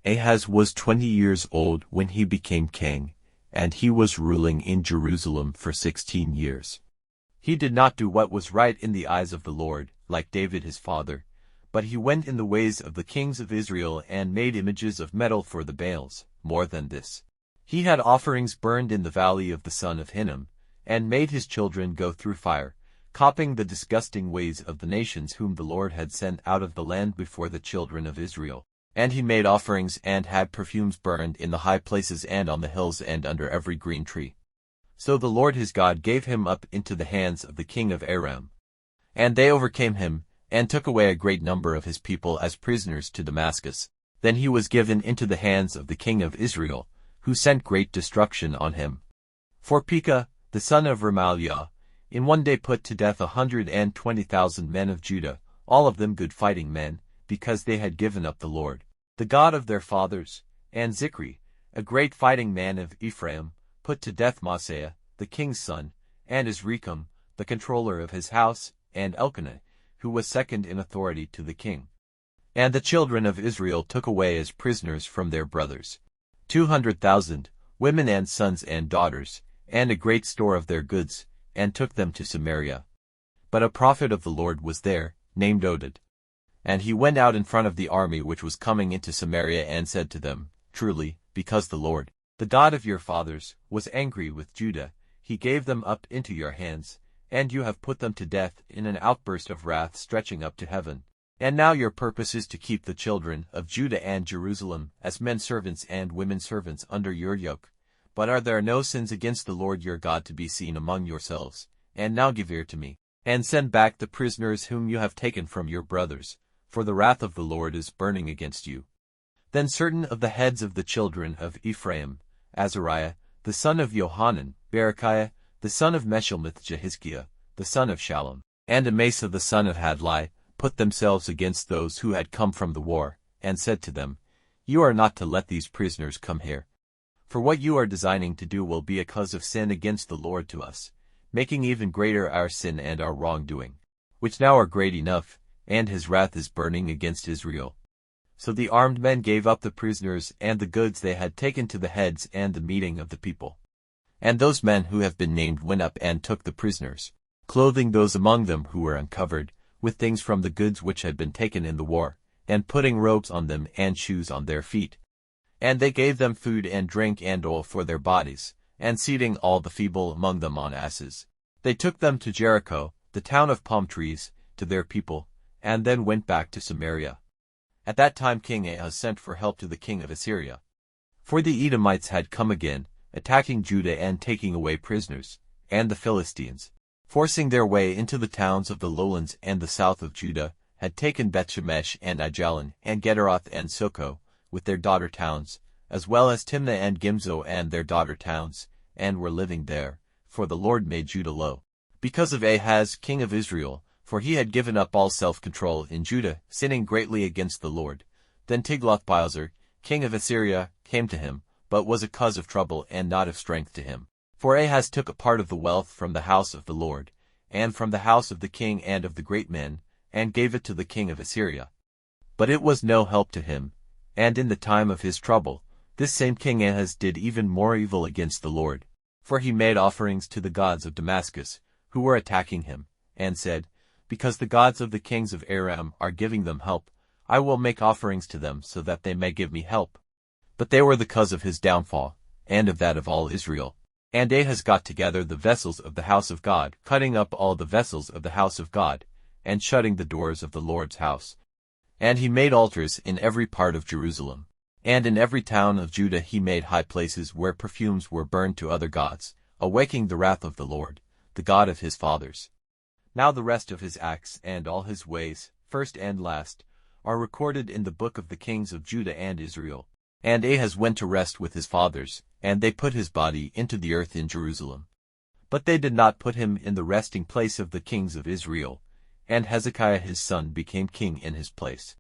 Ahaz was 20 years old when he became king, and he was ruling in Jerusalem for 16 years. He did not do what was right in the eyes of the Lord, like David his father, but he went in the ways of the kings of Israel and made images of metal for the Baals. More than this, he had offerings burned in the valley of the son of Hinnom, and made his children go through fire, copying the disgusting ways of the nations whom the Lord had sent out of the land before the children of Israel. And he made offerings and had perfumes burned in the high places and on the hills and under every green tree. So the Lord his God gave him up into the hands of the king of Aram. And they overcame him, and took away a great number of his people as prisoners to Damascus. Then he was given into the hands of the king of Israel, who sent great destruction on him. For Pekah, the son of Remaliah, in one day put to death 120,000 men of Judah, all of them good fighting men, because they had given up the Lord, the God of their fathers. And Zikri, a great fighting man of Ephraim, put to death Maaseiah, the king's son, and Azrikam, the controller of his house, and Elkanah, who was second in authority to the king. And the children of Israel took away as prisoners from their brothers 200,000, women and sons and daughters, and a great store of their goods, and took them to Samaria. But a prophet of the Lord was there, named Oded. And he went out in front of the army which was coming into Samaria and said to them, Truly, because the Lord, the God of your fathers, was angry with Judah, he gave them up into your hands, and you have put them to death in an outburst of wrath stretching up to heaven. And now your purpose is to keep the children of Judah and Jerusalem as men servants and women servants under your yoke. But are there no sins against the Lord your God to be seen among yourselves? And now give ear to me, and send back the prisoners whom you have taken from your brothers, for the wrath of the Lord is burning against you. Then certain of the heads of the children of Ephraim, Azariah, the son of Johanan, Berechiah, the son of Meshullemeth, HEZEKIAH, the son of Shallum, and Amasa the son of Hadlai, put themselves against those who had come from the war, and said to them, You are not to let these prisoners come here. For what you are designing to do will be a cause of sin against the Lord to us, making even greater our sin and our wrongdoing, which now are great enough, and his wrath is burning against Israel. So the armed men gave up the prisoners and the goods they had taken to the heads and the meeting of the people. And those men who have been named went up and took the prisoners, clothing those among them who were uncovered, with things from the goods which had been taken in the war, and putting robes on them and shoes on their feet. And they gave them food and drink and oil for their bodies, and seating all the feeble among them on asses, they took them to Jericho, the town of palm trees, to their people, and then went back to Samaria. At that time King Ahaz sent for help to the king of Assyria. For the Edomites had come again, attacking Judah and taking away prisoners, and the Philistines, forcing their way into the towns of the lowlands and the south of Judah, had taken Bethshemesh and Aijalon and Gederoth and Soko, with their daughter towns, as well as Timnah and Gimzo and their daughter towns, and were living there, for the Lord made Judah low, because of Ahaz king of Israel, for he had given up all self-control in Judah, sinning greatly against the Lord. Then Tiglath-Pileser, king of Assyria, came to him, but was a cause of trouble and not of strength to him. For Ahaz took a part of the wealth from the house of the Lord, and from the house of the king and of the great men, and gave it to the king of Assyria. But it was no help to him, and in the time of his trouble, this same king Ahaz did even more evil against the Lord. For he made offerings to the gods of Damascus, who were attacking him, and said, Because the gods of the kings of Aram are giving them help, I will make offerings to them so that they may give me help. But they were the cause of his downfall, and of that of all Israel. And Ahaz got together the vessels of the house of God, cutting up all the vessels of the house of God, and shutting the doors of the Lord's house. And he made altars in every part of Jerusalem. And in every town of Judah he made high places where perfumes were burned to other gods, awaking the wrath of the Lord, the God of his fathers. Now the rest of his acts and all his ways, first and last, are recorded in the book of the kings of Judah and Israel. And Ahaz went to rest with his fathers, and they put his body into the earth in Jerusalem. But they did not put him in the resting place of the kings of Israel, and Hezekiah his son became king in his place.